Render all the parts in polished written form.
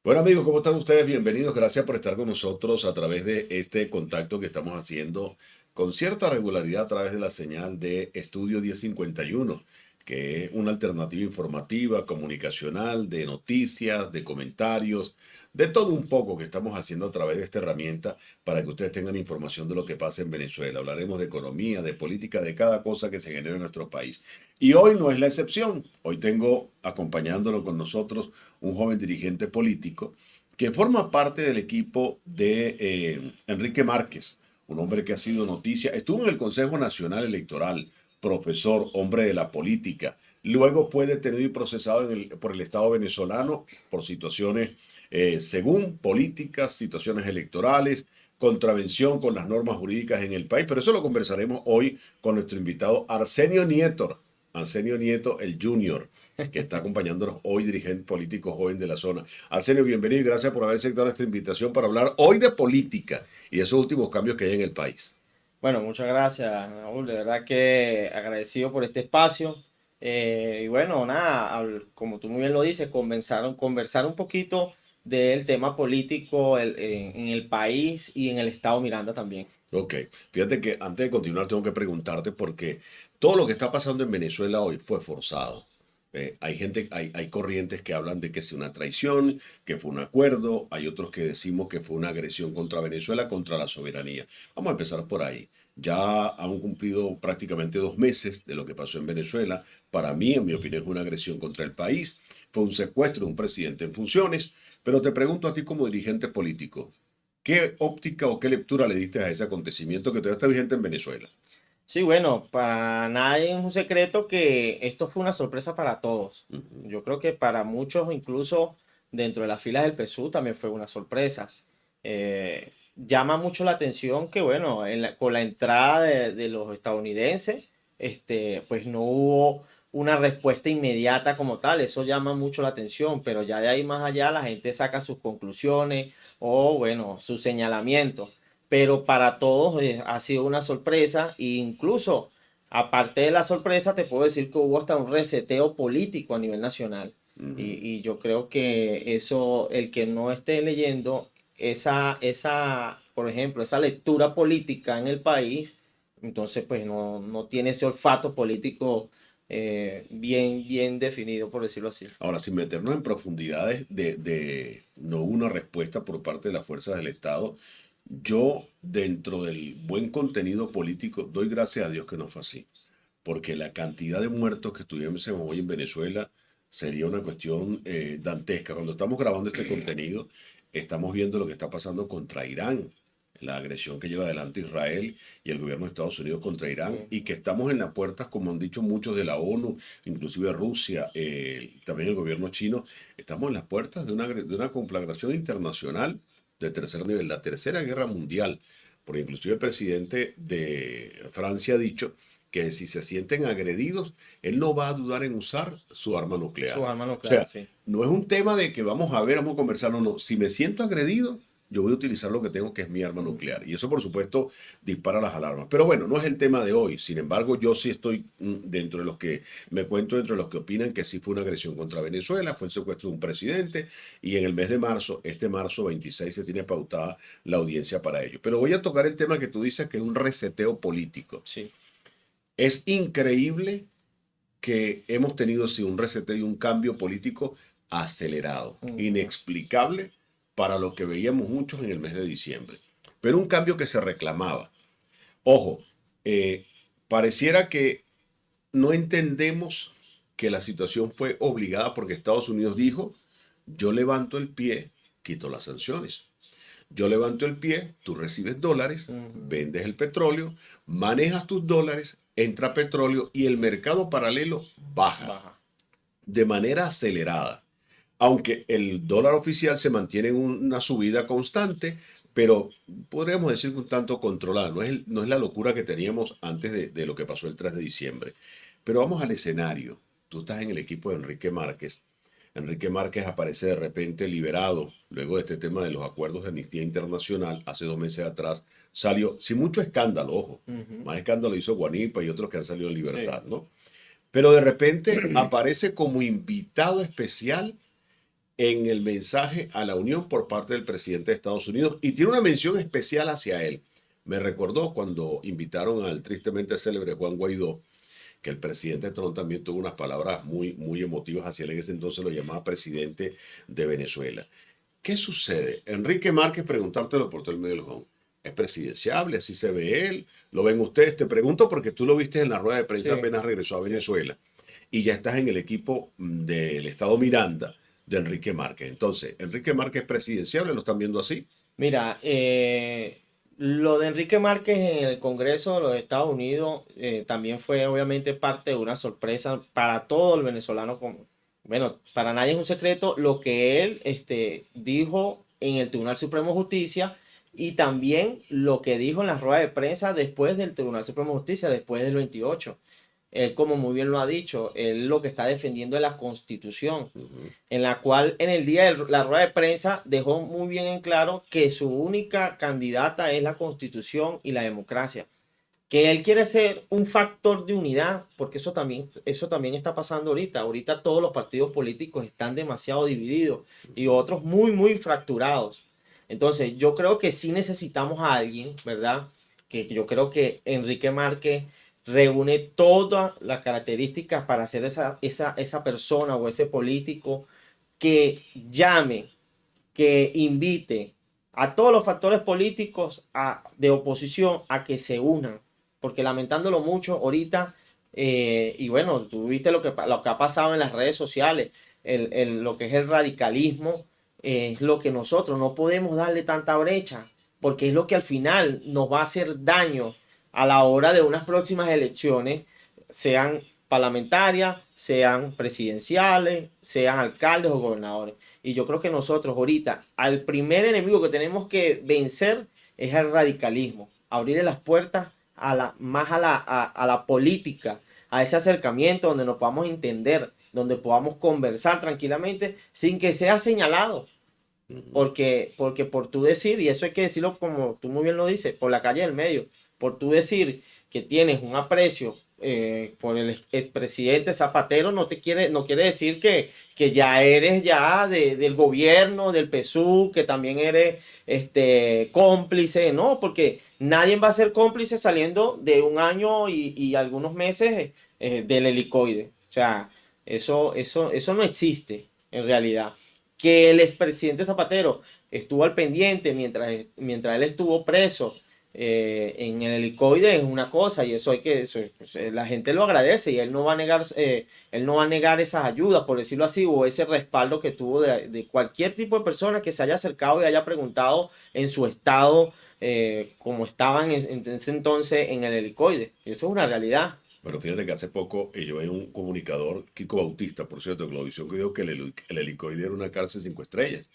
Bueno amigos, ¿cómo están ustedes? Bienvenidos, gracias por estar con nosotros a través de este contacto que estamos haciendo con cierta regularidad a través de la señal de Estudio 1051, que es una alternativa informativa, comunicacional, de noticias, de comentarios, de todo un poco que estamos haciendo a través de esta herramienta para que ustedes tengan información de lo que pasa en Venezuela. Hablaremos de economía, de política, de cada cosa que se genera en nuestro país. Y hoy no es la excepción. Hoy tengo acompañándolo con nosotros un joven dirigente político que forma parte del equipo de Enrique Márquez, un hombre que ha sido noticia, estuvo en el Consejo Nacional Electoral, profesor, hombre de la política, luego fue detenido y procesado por el Estado venezolano por situaciones, según políticas, situaciones electorales, contravención con las normas jurídicas en el país, pero eso lo conversaremos hoy con nuestro invitado Arsenio Nieto, el Junior, que está acompañándonos hoy, dirigente político joven de la zona. Arsenio, bienvenido y gracias por haber aceptado nuestra invitación para hablar hoy de política y esos últimos cambios que hay en el país. Bueno, muchas gracias, Raúl. De verdad que agradecido por este espacio. Y bueno, nada, como tú muy bien lo dices, conversar un poquito del tema político en el país y en el estado Miranda también. Ok, fíjate que antes de continuar tengo que preguntarte porque todo lo que está pasando en Venezuela hoy fue forzado. Hay corrientes que hablan de que es una traición, que fue un acuerdo, hay otros que decimos que fue una agresión contra Venezuela, contra la soberanía. Vamos a empezar por ahí. Ya han cumplido prácticamente 2 meses de lo que pasó en Venezuela. Para mí, en mi opinión, es una agresión contra el país. Fue un secuestro de un presidente en funciones. Pero te pregunto a ti como dirigente político, ¿qué óptica o qué lectura le diste a ese acontecimiento que todavía está vigente en Venezuela? Sí, bueno, para nadie es un secreto que esto fue una sorpresa para todos. Ujú. Yo creo que para muchos, incluso dentro de las filas del PSUV, también fue una sorpresa. Llama mucho la atención que, bueno, con la entrada de los estadounidenses, pues no hubo una respuesta inmediata como tal. Eso llama mucho la atención, pero ya de ahí más allá la gente saca sus conclusiones o, bueno, sus señalamientos, pero para todos ha sido una sorpresa e incluso aparte de la sorpresa te puedo decir que hubo hasta un reseteo político a nivel nacional Ujú. y yo creo que eso, el que no esté leyendo por ejemplo, esa lectura política en el país, entonces pues no tiene ese olfato político bien definido, por decirlo así. Ahora, sin meternos en profundidades no hubo una respuesta por parte de las fuerzas del Estado, yo dentro del buen contenido político doy gracias a Dios que no fue así, porque la cantidad de muertos que tuviésemos hoy en Venezuela sería una cuestión dantesca. Cuando estamos grabando este contenido, estamos viendo lo que está pasando contra Irán, la agresión que lleva adelante Israel y el gobierno de Estados Unidos contra Irán, Sí. y que estamos en las puertas, como han dicho muchos de la ONU, inclusive Rusia, también el gobierno chino, estamos en las puertas de una conflagración internacional de tercer nivel, la tercera guerra mundial, porque inclusive el presidente de Francia ha dicho que si se sienten agredidos, él no va a dudar en usar su arma Sus nuclear. armas O sea, nucleares, sí. no es un tema de que vamos a ver, vamos a conversar, no, no. Si me siento agredido, yo voy a utilizar lo que tengo, que es mi arma nuclear. Y eso, por supuesto, dispara las alarmas. Pero bueno, no es el tema de hoy. Sin embargo, yo sí estoy dentro de los que, me cuento dentro de los que opinan que sí fue una agresión contra Venezuela, fue el secuestro de un presidente, y en el mes de marzo, este marzo 26, se tiene pautada la audiencia para ello. Pero voy a tocar el tema que tú dices, que es un reseteo político. Sí. Es increíble que hemos tenido sí, un reseteo y un cambio político acelerado, Ujú. inexplicable para lo que veíamos muchos en el mes de diciembre, pero un cambio que se reclamaba. Ojo, eh, pareciera que no entendemos que la situación fue obligada porque Estados Unidos dijo, yo levanto el pie, quito las sanciones. Yo levanto el pie, tú recibes dólares, Ujú. vendes el petróleo, manejas tus dólares, entra petróleo y el mercado paralelo baja Baja. de manera acelerada. Aunque el dólar oficial se mantiene en una subida constante, pero podríamos decir que un tanto controlada. No es la locura que teníamos antes de lo que pasó el 3 de diciembre. Pero vamos al escenario. Tú estás en el equipo de Enrique Márquez. Enrique Márquez aparece de repente liberado luego de este tema de los acuerdos de Amnistía Internacional. Hace 2 meses atrás salió, sin mucho escándalo, ojo, Ujú. más escándalo hizo Guanipa y otros que han salido en Sí. libertad, ¿no? Pero de repente aparece como invitado especial en el mensaje a la Unión por parte del presidente de Estados Unidos y tiene una mención especial hacia él. Me recordó cuando invitaron al tristemente célebre Juan Guaidó, que el presidente Trump también tuvo unas palabras muy emotivas hacia él. En ese entonces lo llamaba presidente de Venezuela. ¿Qué sucede? Enrique Márquez, preguntártelo por todo el medio del home. ¿Es presidenciable? ¿Así se ve él? ¿Lo ven ustedes? Te pregunto porque tú lo viste en la rueda de prensa Sí. apenas regresó a Venezuela y ya estás en el equipo del Estado Miranda de Enrique Márquez. Entonces, ¿Enrique Márquez es presidenciable? ¿Lo están viendo así? Mira, lo de Enrique Márquez en el Congreso de los Estados Unidos también fue obviamente parte de una sorpresa para todo el venezolano. Bueno, para nadie es un secreto lo que él dijo en el Tribunal Supremo de Justicia y también lo que dijo en la rueda de prensa después del Tribunal Supremo de Justicia, después del 28. Él, como muy bien lo ha dicho, él lo que está defendiendo es la Constitución, en la cual en el día de la rueda de prensa dejó muy bien en claro que su única candidata es la Constitución y la democracia, que él quiere ser un factor de unidad, porque eso también está pasando ahorita. Ahorita todos los partidos políticos están demasiado divididos y otros muy fracturados. Entonces yo creo que sí necesitamos a alguien, ¿verdad? Que yo creo que Enrique Márquez reúne todas las características para ser esa persona o ese político que llame, que invite a todos los factores políticos de oposición a que se unan, porque lamentándolo mucho ahorita, y bueno, tú viste lo que ha pasado en las redes sociales, lo que es el radicalismo, es lo que nosotros no podemos darle tanta brecha, porque es lo que al final nos va a hacer daño a la hora de unas próximas elecciones, sean parlamentarias, sean presidenciales, sean alcaldes o gobernadores. Y yo creo que nosotros ahorita, al primer enemigo que tenemos que vencer es el radicalismo, abrirle las puertas a la política, a ese acercamiento donde nos podamos entender, donde podamos conversar tranquilamente sin que sea señalado. Porque por tú decir, y eso hay que decirlo como tú muy bien lo dices, por la calle del medio, por tú decir que tienes un aprecio por el expresidente Zapatero, no quiere decir que ya eres ya del gobierno, del PSUV, que también eres cómplice, no, porque nadie va a ser cómplice saliendo de un año y algunos meses del helicoide. O sea, eso no existe en realidad. Que el expresidente Zapatero estuvo al pendiente mientras él estuvo preso en el helicoide es una cosa y pues, la gente lo agradece y él no va a negar esas ayudas, por decirlo así, o ese respaldo que tuvo de cualquier tipo de persona que se haya acercado y haya preguntado en su estado como estaban en ese entonces en el helicoide. Y eso es una realidad. Bueno, fíjate que hace poco yo vi un comunicador, Kiko Bautista, por cierto, de Globovisión, que dijo que el helicoide era una cárcel 5 estrellas.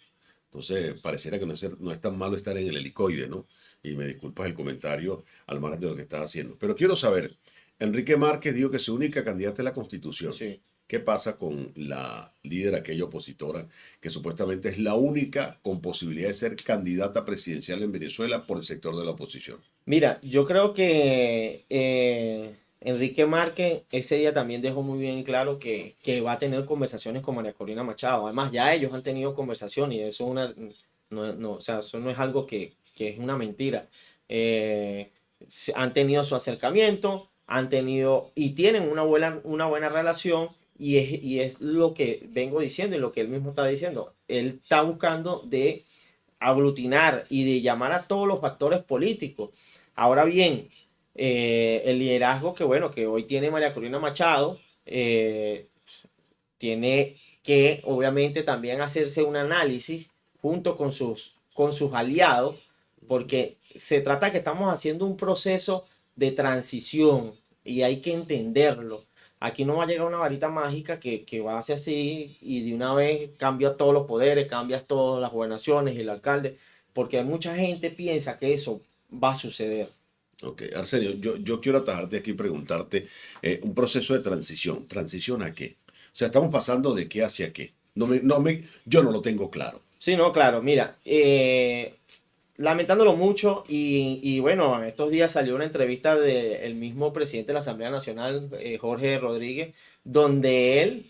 Entonces, pareciera que no es tan malo estar en el helicoide, ¿no? Y me disculpas el comentario al margen de lo que estás haciendo. Pero quiero saber, Enrique Márquez dijo que su única candidata es la Constitución. Sí. ¿Qué pasa con la líder, aquella opositora, que supuestamente es la única con posibilidad de ser candidata presidencial en Venezuela por el sector de la oposición? Mira, yo creo que Enrique Márquez ese día también dejó muy bien claro que va a tener conversaciones con María Corina Machado. Además, ya ellos han tenido conversaciones y eso es o sea, eso no es algo que es una mentira. Han tenido su acercamiento, han tenido y tienen una buena relación y es lo que vengo diciendo y lo que él mismo está diciendo. Él está buscando de aglutinar y de llamar a todos los factores políticos. Ahora bien, el liderazgo que, bueno, que hoy tiene María Corina Machado, tiene que obviamente también hacerse un análisis junto con sus aliados, porque se trata que estamos haciendo un proceso de transición y hay que entenderlo. Aquí no va a llegar una varita mágica que va a ser así y de una vez cambia todos los poderes, cambia todas las gobernaciones y el alcalde, porque mucha gente piensa que eso va a suceder. Ok, Arsenio, yo quiero atajarte aquí y preguntarte un proceso de transición. ¿Transición a qué? O sea, estamos pasando de qué hacia qué. Yo no lo tengo claro. Sí, no, claro, mira, lamentándolo mucho y bueno, estos días salió una entrevista del mismo presidente de la Asamblea Nacional, Jorge Rodríguez, donde él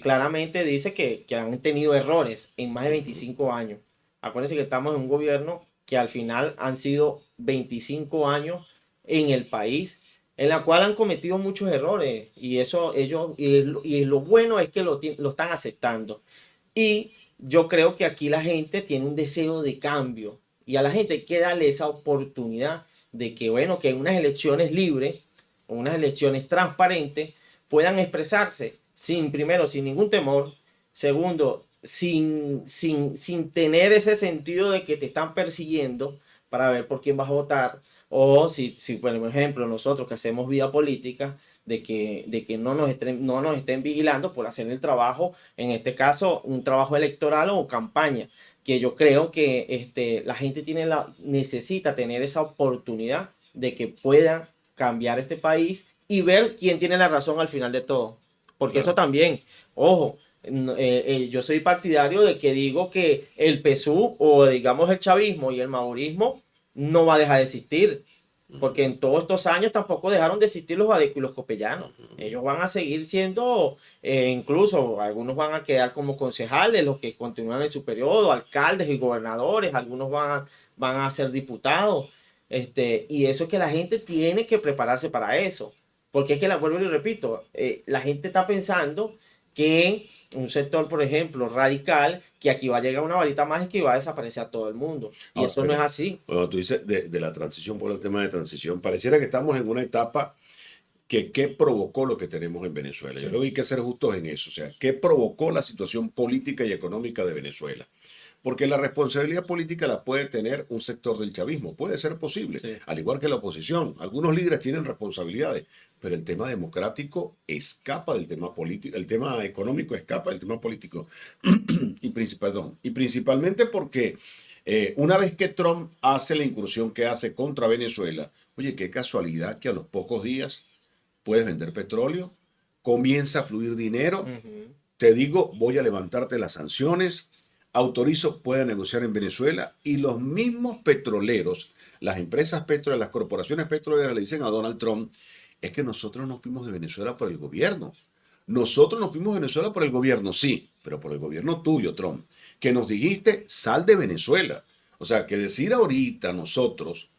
claramente dice que han tenido errores en más de 25 años. Acuérdense que estamos en un gobierno que al final han sido 25 años en el país, en la cual han cometido muchos errores y eso ellos y lo bueno es que lo están aceptando. Y yo creo que aquí la gente tiene un deseo de cambio y a la gente hay que darle esa oportunidad de que, bueno, que en unas elecciones libres, unas elecciones transparentes, puedan expresarse sin, primero, sin ningún temor, segundo, sin tener ese sentido de que te están persiguiendo para ver por quién vas a votar, o si por ejemplo, nosotros que hacemos vida política, de que no nos estén vigilando por hacer el trabajo, en este caso, un trabajo electoral o campaña, que yo creo que la gente necesita tener esa oportunidad de que pueda cambiar este país y ver quién tiene la razón al final de todo. Porque eso Claro. también, ojo, yo soy partidario de que digo que el PSUV o digamos el chavismo y el maorismo no va a dejar de existir. Porque en todos estos años tampoco dejaron de existir los adecos y los copellanos. Ellos van a seguir siendo, incluso algunos van a quedar como concejales, los que continúan en su periodo, alcaldes y gobernadores, algunos van a ser diputados. Y eso es que la gente tiene que prepararse para eso. Porque es que, vuelvo y repito, la gente está pensando que un sector, por ejemplo, radical, que aquí va a llegar una varita mágica y va a desaparecer a todo el mundo. Y Ahora, eso no es pero así. cuando tú dices de la transición, por el tema de transición, pareciera que estamos en una etapa que qué provocó lo que tenemos en Venezuela. Yo Sí. creo que hay que ser justos en eso. O sea, ¿qué provocó la situación política y económica de Venezuela? Porque la responsabilidad política la puede tener un sector del chavismo, puede ser posible, Sí. al igual que la oposición. Algunos líderes tienen responsabilidades, pero el tema democrático escapa del tema político, el tema económico escapa del tema político. Y principalmente porque una vez que Trump hace la incursión que hace contra Venezuela, oye, qué casualidad que a los pocos días puedes vender petróleo, comienza a fluir dinero, Ujú. te digo, voy a levantarte las sanciones, autorizo, puede negociar en Venezuela y los mismos petroleros, las empresas petroleras, las corporaciones petroleras le dicen a Donald Trump, es que nosotros nos fuimos de Venezuela por el gobierno. Nosotros nos fuimos de Venezuela por el gobierno, sí, pero por el gobierno tuyo, Trump, que nos dijiste, sal de Venezuela. O sea, que decir ahorita nosotros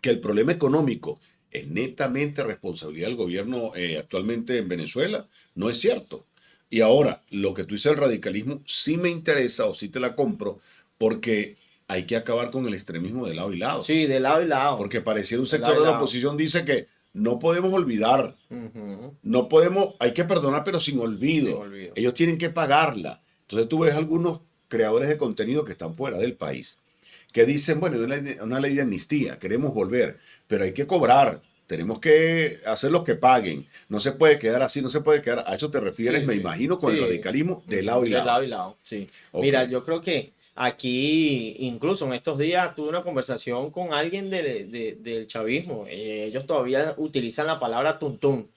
que el problema económico es netamente responsabilidad del gobierno actualmente en Venezuela, no es cierto. Y ahora, lo que tú dices del radicalismo sí me interesa o sí te la compro porque hay que acabar con el extremismo de lado y lado. Sí, de lado y lado. Porque pareciera un De lado sector y de la lado. oposición dice que no podemos olvidar, Ujú. no podemos, hay que perdonar pero sin Sin olvido. olvido. Ellos tienen que pagarla. Entonces tú ves algunos creadores de contenido que están fuera del país que dicen, bueno, una ley de amnistía, queremos volver, pero hay que cobrar, tenemos que hacer los que paguen, no se puede quedar así, no se puede quedar, a eso te refieres, Sí, me sí, imagino, con el sí. radicalismo de lado Ujú. y De lado lado. y lado, sí. Ok, Mira, yo creo que aquí, incluso en estos días, tuve una conversación con alguien del chavismo. Ellos todavía utilizan la palabra tuntún.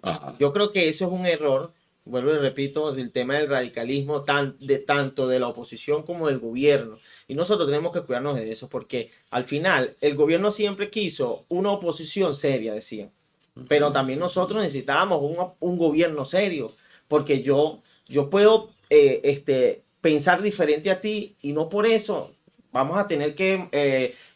ajá, Yo creo que eso es un error, vuelvo y repito, el tema del radicalismo tanto de la oposición como del gobierno. Y nosotros tenemos que cuidarnos de eso porque al final el gobierno siempre quiso una oposición seria, decían. Pero también nosotros necesitábamos un gobierno serio porque yo puedo pensar diferente a ti y no por eso vamos a tener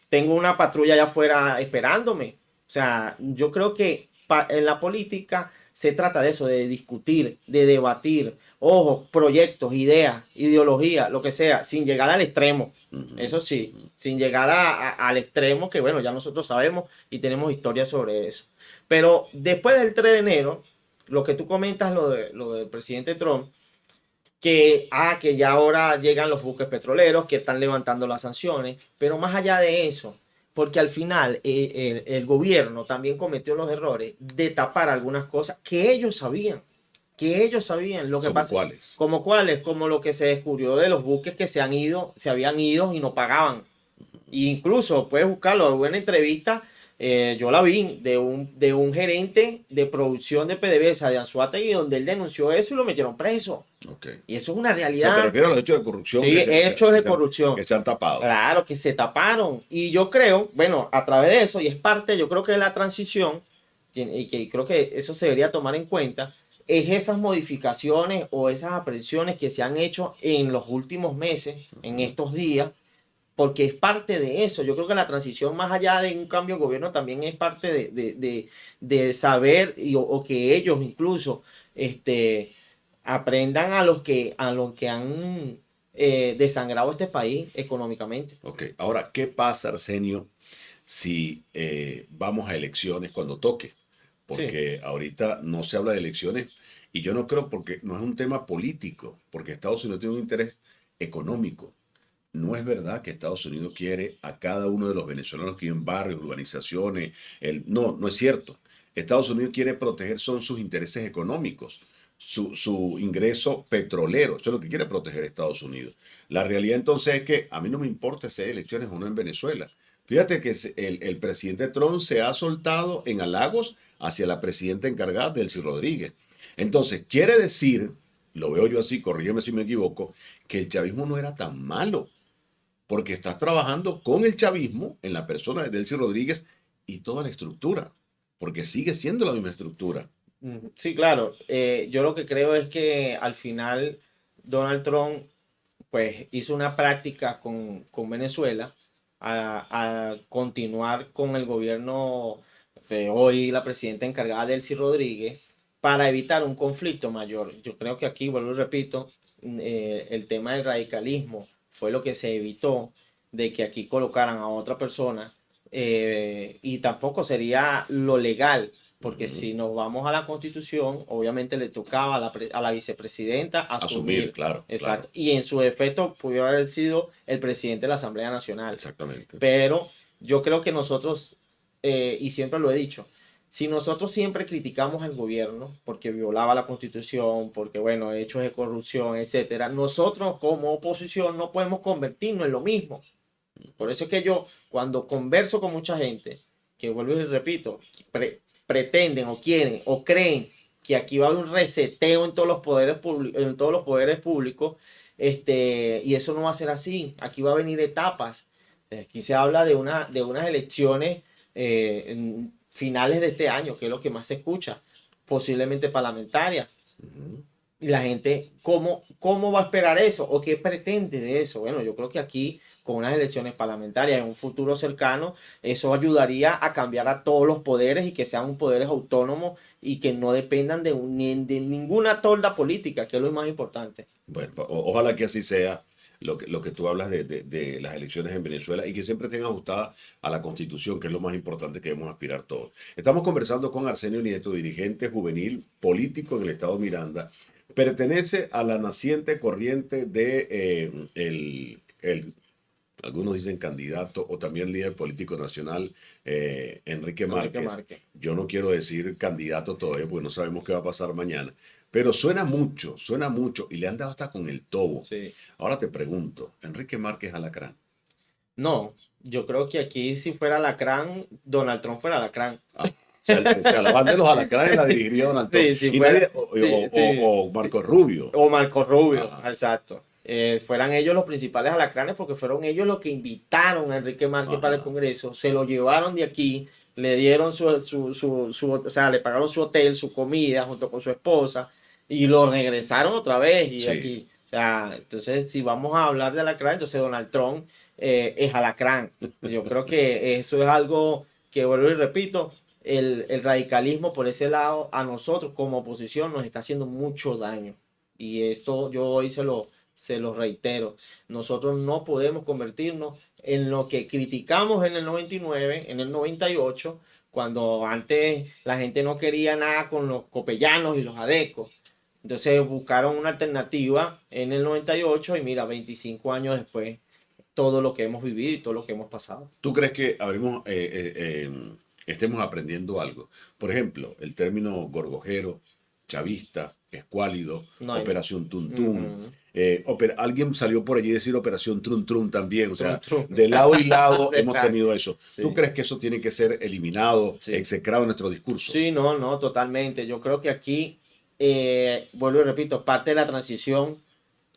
tengo una patrulla allá afuera esperándome. O sea, yo creo que en la política se trata de eso, de discutir, de debatir, ojo, proyectos, ideas, ideología, lo que sea, sin llegar al extremo. Eso sí, sin llegar al extremo que, bueno, ya nosotros sabemos y tenemos historia sobre eso. Pero después del 3 de enero, lo que tú comentas, lo del presidente Trump, que ya ahora llegan los buques petroleros, que están levantando las sanciones, pero más allá de eso, porque al final el gobierno también cometió los errores de tapar algunas cosas que ellos sabían lo que ¿como pasa, cuáles? como cuáles, como lo que se descubrió de los buques que se habían ido y no pagaban. E incluso puedes buscarlo, hubo una entrevista, yo la vi, de un gerente de producción de PDVSA de Anzoátegui, donde él denunció eso y lo metieron preso. Ok. Y eso es una O sea, te realidad. refieres a los hechos de corrupción Sí, hechos de corrupción. que se han tapado. Claro, que se taparon. Y yo creo, bueno, a través de eso, y es parte, yo creo que de la transición, y que creo que eso se debería tomar en cuenta, es esas modificaciones o esas aprehensiones que se han hecho en los últimos meses, en estos días, porque es parte de eso. Yo creo que la transición, más allá de un cambio de gobierno, también es parte de saber o que ellos incluso aprendan a los que han desangrado este país económicamente. Ok, ahora, ¿qué pasa, Arsenio, si vamos a elecciones cuando toque? Sí, Porque ahorita no se habla de elecciones y yo no creo porque no es un tema político, porque Estados Unidos tiene un interés económico. No es verdad que Estados Unidos quiere a cada uno de los venezolanos que viven en barrios, urbanizaciones. No, no es cierto. Estados Unidos quiere proteger son sus intereses económicos, su ingreso petrolero. Eso es lo que quiere proteger Estados Unidos. La realidad entonces es que a mí no me importa si hay elecciones o no en Venezuela. Fíjate que el presidente Trump se ha soltado en halagos hacia la presidenta encargada, Delcy Rodríguez. Entonces, quiere decir, lo veo yo así, corrígeme si me equivoco, que el chavismo no era tan malo porque estás trabajando con el chavismo en la persona de Delcy Rodríguez y toda la estructura, porque sigue siendo la misma estructura. Sí, claro. Yo lo que creo es que al final Donald Trump pues hizo una práctica con Venezuela a continuar con el gobierno de hoy, la presidenta encargada Delcy Rodríguez, para evitar un conflicto mayor. Yo creo que aquí, vuelvo y repito, el tema del radicalismo fue lo que se evitó de que aquí colocaran a otra persona y tampoco sería lo legal. Porque Ujú. si nos vamos a la Constitución, obviamente le tocaba a a la vicepresidenta Asumir, asumir. claro, Exacto. claro, Y en su defecto pudo haber sido el presidente de la Asamblea Nacional. exactamente. Pero yo creo que nosotros, y siempre lo he dicho, si nosotros siempre criticamos al gobierno porque violaba la Constitución, porque, bueno, hechos de corrupción, etcétera, nosotros como oposición no podemos convertirnos en lo mismo. Por eso es que yo, cuando converso con mucha gente, que vuelvo y repito, pretenden o quieren o creen que aquí va a haber un reseteo en todos los poderes en todos los poderes públicos, y eso no va a ser así. Aquí va a venir etapas. Aquí se habla de unas elecciones en finales de este año, que es lo que más se escucha, posiblemente parlamentarias. Ujú. Y la gente, ¿cómo va a esperar eso? ¿O qué pretende de eso? Bueno, yo creo que aquí, con unas elecciones parlamentarias en un futuro cercano, eso ayudaría a cambiar a todos los poderes y que sean poderes autónomos y que no dependan ni de ninguna tolda política, que es lo más importante. Bueno, ojalá que así sea lo que tú hablas de las elecciones en Venezuela y que siempre estén ajustadas a la Constitución, que es lo más importante que debemos aspirar todos. Estamos conversando con Arsenio Nieto, dirigente juvenil político en el estado Miranda. Pertenece a la naciente corriente de algunos dicen candidato o también líder político nacional, Enrique Enrique Márquez. Márquez. Yo no quiero decir candidato todavía porque no sabemos qué va a pasar mañana, pero suena mucho y le han dado hasta con el tobo. Sí. Ahora te pregunto, Enrique Márquez Alacrán. No, yo creo que aquí si fuera Alacrán, Donald Trump fuera Alacrán. O sea, la banda de los alacranes la dirigiría Donald Trump. Sí, si Y fuera, nadie, sí, sí. o Marco Rubio. O Marco Rubio, Ah, exacto. Fueran ellos los principales alacranes porque fueron ellos los que invitaron a Enrique Márquez para el ajá, Congreso, se lo llevaron de aquí, le dieron o sea, le pagaron su hotel, su comida junto con su esposa y lo regresaron otra vez y sí. aquí. O sea, entonces si vamos a hablar de alacrán, entonces Donald Trump es alacrán. Yo creo que eso es algo que vuelvo y repito, el radicalismo por ese lado a nosotros como oposición nos está haciendo mucho daño. Y eso yo hoy se lo reitero. Nosotros no podemos convertirnos en lo que criticamos en el 99, en el 98, cuando antes la gente no quería nada con los copellanos y los adecos. Entonces buscaron una alternativa en el 98 y mira, 25 años después, todo lo que hemos vivido y todo lo que hemos pasado. ¿Tú crees que estemos aprendiendo algo? Por ejemplo, el término gorgojero, chavista, escuálido, No hay. operación Tuntún. Ujú. Alguien salió por allí a decir operación Trun Trun también. O Trum, sea, trum. de lado y lado De hemos verdad. tenido eso. ¿Tú Sí, crees que eso tiene que ser eliminado, sí. execrado en nuestro discurso? Sí, no, no, totalmente. Yo creo que aquí, vuelvo y repito, parte de la transición,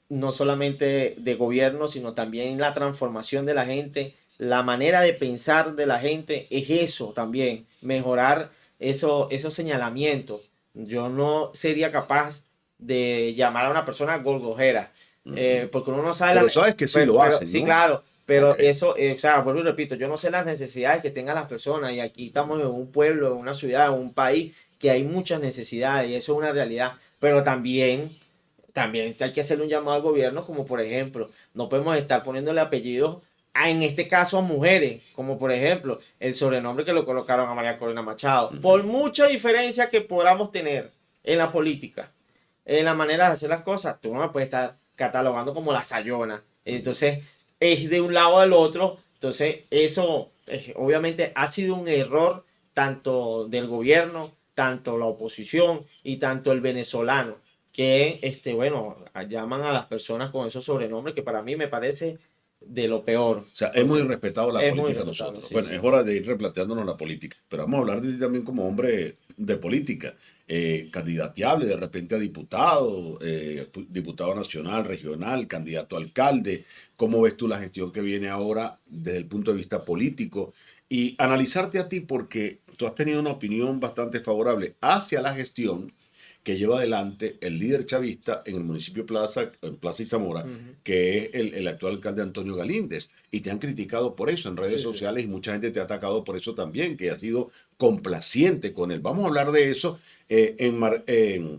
no solamente de gobierno, sino también la transformación de la gente, la manera de pensar de la gente, es eso también, mejorar esos señalamientos yo no sería capaz de llamar a una persona gorgojera, Ujú. porque uno no sabe Pero sabes que sí lo pero hacen, sí, ¿no? claro, Ok. pero eso, o sea, vuelvo y repito, yo no sé las necesidades que tengan las personas y aquí estamos en un pueblo, en una ciudad, en un país que hay muchas necesidades y eso es una realidad, pero también hay que hacerle un llamado al gobierno, como por ejemplo, no podemos estar poniéndole apellidos en este caso a mujeres, como por ejemplo el sobrenombre que lo colocaron a María Corina Machado. Por Ujú. mucha diferencia que podamos tener en la política, en la manera de hacer las cosas, tú no me puedes estar catalogando como la sayona. Ujú. Entonces, es de un lado al otro. Entonces, eso obviamente ha sido un error tanto del gobierno, tanto la oposición y tanto el venezolano, que, bueno, llaman a las personas con esos sobrenombres que para mí me parece de lo peor. O sea, hemos Entonces, irrespetado la es muy política respetable, nosotros. sí, Bueno, es sí. hora de ir replanteándonos la política, pero vamos a hablar de ti también como hombre de política, candidateable de repente a diputado, diputado nacional, regional, candidato a alcalde. ¿Cómo ves tú la gestión que viene ahora desde el punto de vista político? Y analizarte a ti porque tú has tenido una opinión bastante favorable hacia la gestión que lleva adelante el líder chavista en el municipio Plaza, en Plaza y Zamora, Ujú. que es el actual alcalde Antonio Galíndez. Y te han criticado por eso en redes Sí, sí. sociales y mucha gente te ha atacado por eso también, que ha sido complaciente con él. Vamos a hablar de eso,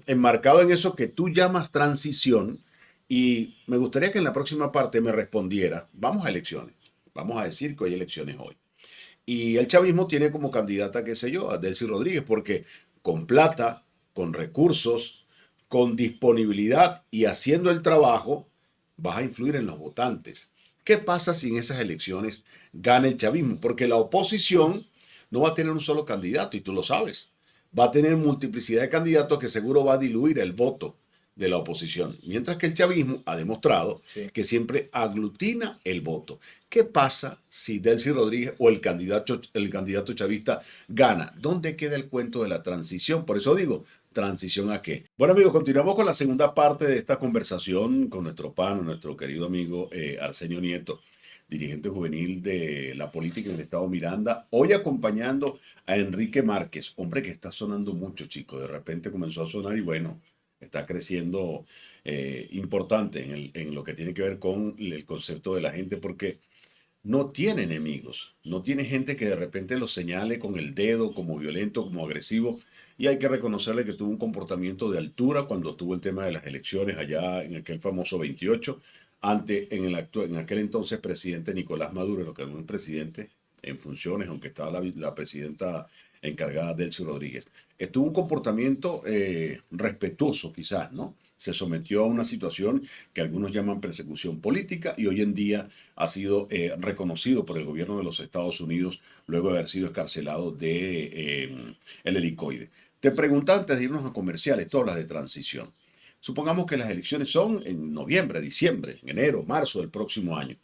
enmarcado en eso que tú llamas transición. Y me gustaría que en la próxima parte me respondiera, vamos a elecciones, vamos a decir que hay elecciones hoy. Y el chavismo tiene como candidata, qué sé yo, a Delcy Rodríguez, porque con plata, con recursos, con disponibilidad y haciendo el trabajo, vas a influir en los votantes. ¿Qué pasa si en esas elecciones gana el chavismo? Porque la oposición no va a tener un solo candidato, y tú lo sabes. Va a tener multiplicidad de candidatos que seguro va a diluir el voto de la oposición. Mientras que el chavismo ha demostrado Sí. que siempre aglutina el voto. ¿Qué pasa si Delcy Rodríguez o el candidato chavista gana? ¿Dónde queda el cuento de la transición? Por eso digo, ¿transición a qué? Bueno amigos, continuamos con la segunda parte de esta conversación con nuestro pano, nuestro querido amigo Arsenio Nieto, dirigente juvenil de la política en el estado Miranda, hoy acompañando a Enrique Márquez, hombre que está sonando mucho, chico, de repente comenzó a sonar y bueno, está creciendo importante en lo que tiene que ver con el concepto de la gente, porque no tiene enemigos, no tiene gente que de repente lo señale con el dedo como violento, como agresivo, y hay que reconocerle que tuvo un comportamiento de altura cuando tuvo el tema de las elecciones allá en aquel famoso 28, en aquel entonces presidente Nicolás Maduro, lo que era un presidente en funciones, aunque estaba la presidenta encargada Delcy Rodríguez. Tuvo un comportamiento respetuoso quizás, ¿no? Se sometió a una situación que algunos llaman persecución política y hoy en día ha sido reconocido por el gobierno de los Estados Unidos luego de haber sido escarcelado de el helicoide. Te preguntaba antes de irnos a comerciales, tú hablas de transición. Supongamos que las elecciones son en noviembre, diciembre, en enero, marzo del próximo año.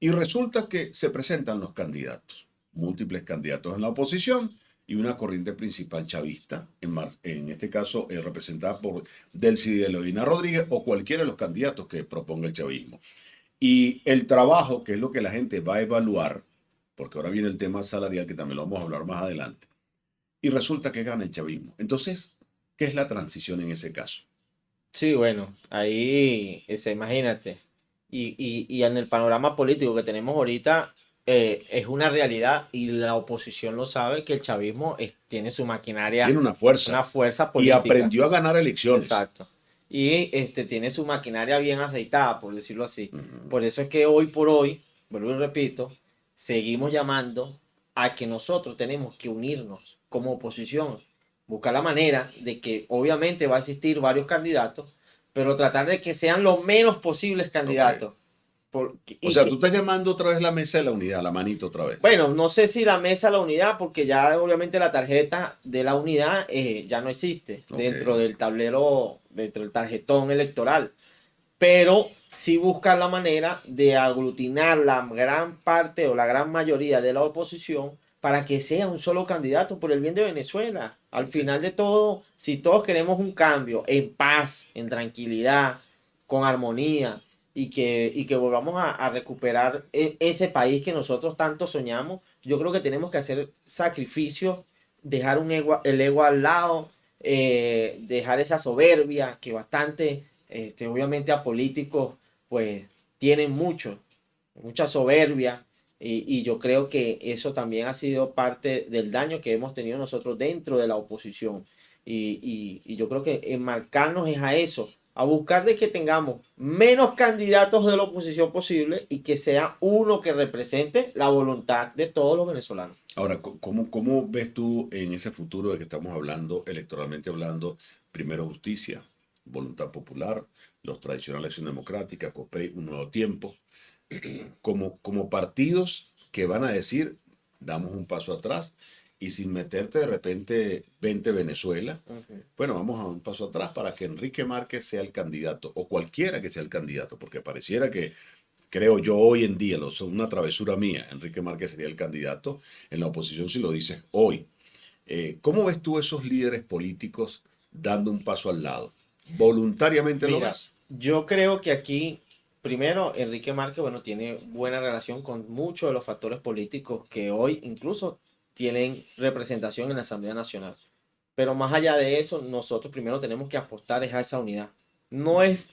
Y resulta que se presentan los candidatos, múltiples candidatos en la oposición y una corriente principal chavista, en este caso representada por Delcy de Leodina Rodríguez o cualquiera de los candidatos que proponga el chavismo. Y el trabajo, que es lo que la gente va a evaluar, porque ahora viene el tema salarial, que también lo vamos a hablar más adelante, y resulta que gana el chavismo. Entonces, ¿qué es la transición en ese caso? Sí, bueno, ahí, imagínate. Y en el panorama político que tenemos ahorita, es una realidad y la oposición lo sabe que el chavismo tiene su Tiene maquinaria, una una fuerza fuerza y política. aprendió a ganar elecciones. Exacto. Y tiene su maquinaria bien aceitada, por decirlo así. Ujú. Por eso es que hoy por hoy, vuelvo y repito, seguimos llamando a que nosotros tenemos que unirnos como oposición, buscar la manera de que obviamente va a existir varios candidatos, pero tratar de que sean lo menos posibles Ok. candidatos. O Y sea, tú que, estás llamando otra vez la mesa de la unidad, la manito otra vez. bueno, no sé si la mesa, la unidad, porque ya obviamente la tarjeta de la unidad ya no existe Ok. dentro del tablero, dentro del tarjetón electoral, pero sí buscar la manera de aglutinar la gran parte o la gran mayoría de la oposición para que sea un solo candidato por el bien de Venezuela. Al Ok. final de todo, si todos queremos un cambio en paz, en tranquilidad, con armonía y que volvamos a recuperar ese país que nosotros tanto soñamos, yo creo que tenemos que hacer sacrificios, dejar el ego al lado dejar esa soberbia que bastante, obviamente a políticos, pues tienen mucha soberbia. Y yo creo que eso también ha sido parte del daño que hemos tenido nosotros dentro de la oposición. Y yo creo que enmarcarnos es a eso, a buscar de que tengamos menos candidatos de la oposición posible y que sea uno que represente la voluntad de todos los venezolanos. Ahora, ¿cómo ves tú en ese futuro de que estamos hablando, electoralmente hablando, primero justicia, voluntad popular, los tradicionales Acción Democrática, COPEI, Un Nuevo Tiempo, como partidos que van a decir, damos un paso atrás y sin meterte de repente 20 Venezuela, bueno, vamos a un paso atrás para que Enrique Márquez sea el candidato o cualquiera que sea el candidato, porque pareciera que, creo yo hoy en día, una travesura mía, Enrique Márquez sería el candidato en la oposición si lo dices hoy. ¿Cómo ves tú esos líderes políticos dando un paso al lado? ¿Voluntariamente lo Mira, ves? yo creo que aquí, primero, Enrique Márquez, bueno, tiene buena relación con muchos de los factores políticos que hoy incluso tienen representación en la Asamblea Nacional. Pero más allá de eso, nosotros primero tenemos que apostar es a esa unidad. No es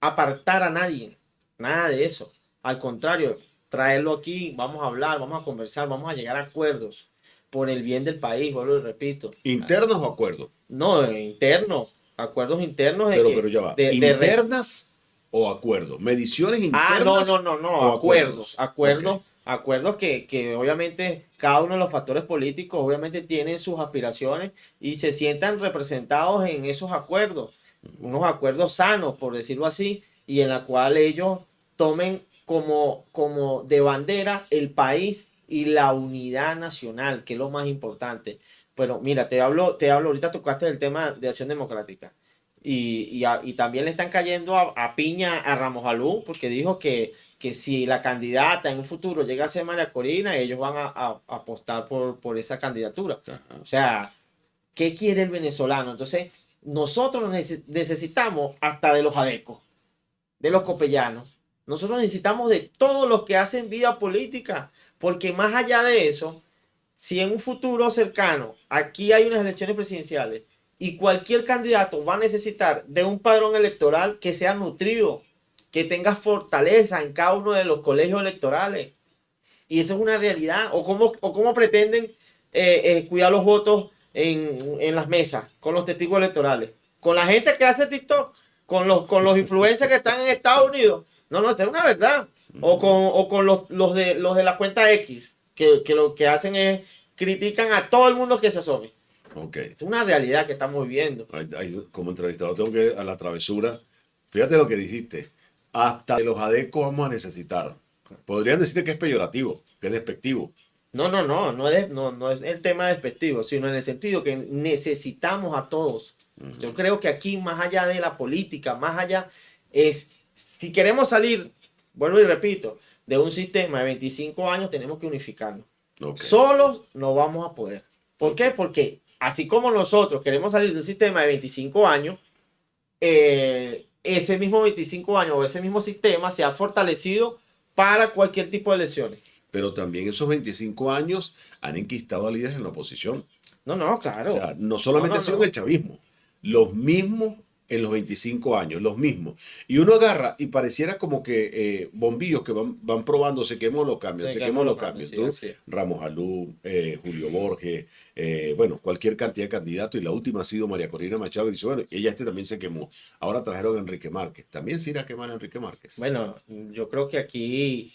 apartar a nadie, nada de eso. Al contrario, traerlo aquí, vamos a hablar, vamos a conversar, vamos a llegar a acuerdos por el bien del país, vuelvo y repito. ¿Internos o acuerdos? No, interno, acuerdos internos de Pero que, ya va. de ¿Internas o acuerdos? ¿Mediciones no, no, internas no, no, o acuerdos, acuerdos? Ok. acuerdos que obviamente cada uno de los factores políticos obviamente tienen sus aspiraciones y se sientan representados en esos acuerdos, unos acuerdos sanos, por decirlo así, y en la cual ellos tomen como de bandera el país y la unidad nacional, que es lo más importante. Pero mira, te hablo, ahorita tocaste el tema de Acción Democrática. Y también le están cayendo a piña a Ramos Alú porque dijo que si la candidata en un futuro llega a ser María Corina, ellos van a apostar por esa candidatura. Ajá. O sea, ¿qué quiere el venezolano? Entonces, nosotros necesitamos hasta de los adecos, de los copellanos. Nosotros necesitamos de todos los que hacen vida política, porque más allá de eso, si en un futuro cercano aquí hay unas elecciones presidenciales y cualquier candidato va a necesitar de un padrón electoral que sea nutrido, que tenga fortaleza en cada uno de los colegios electorales. Y eso es una realidad. ¿O cómo pretenden cuidar los votos en las mesas con los testigos electorales? Con la gente que hace TikTok, con los influencers que están en Estados Unidos. No, no, esta es una verdad. O con los de la cuenta X, que lo que hacen es critican a todo el mundo que se asome. Ok. Es una realidad que estamos viviendo. Como entrevistador tengo que ir a la travesura. Fíjate lo que dijiste. Hasta de los adecos vamos a necesitar. Podrían decirte que es peyorativo, que es despectivo. No, no, no, no es el tema despectivo, sino en el sentido que necesitamos a todos. Yo creo que aquí, más allá de la política, más allá es, si queremos salir, vuelvo y repito, de un sistema de 25 años, tenemos que unificarnos. Ok, Solos no vamos a poder. ¿Por ok. qué? Porque así como nosotros queremos salir de un sistema de 25 años, ese mismo 25 años o ese mismo sistema se ha fortalecido para cualquier tipo de lesiones. Pero también esos 25 años han enquistado a líderes en la oposición. No, no, O claro. sea, no No, solamente no, ha sido en el no. chavismo, los mismos en los 25 años, los mismos. Y uno agarra y pareciera como que bombillos que van probando, se quemó, lo cambian, Se se quemó quemó, lo lo cambio, cambian. sí, Tú, así es. Ramos Alú, Julio Borges, bueno, cualquier cantidad de candidatos. Y la última ha sido María Corina Machado, que dice, bueno, ella también se quemó. Ahora trajeron a Enrique Márquez. También se irá a quemar a Enrique Márquez. Bueno, yo creo que aquí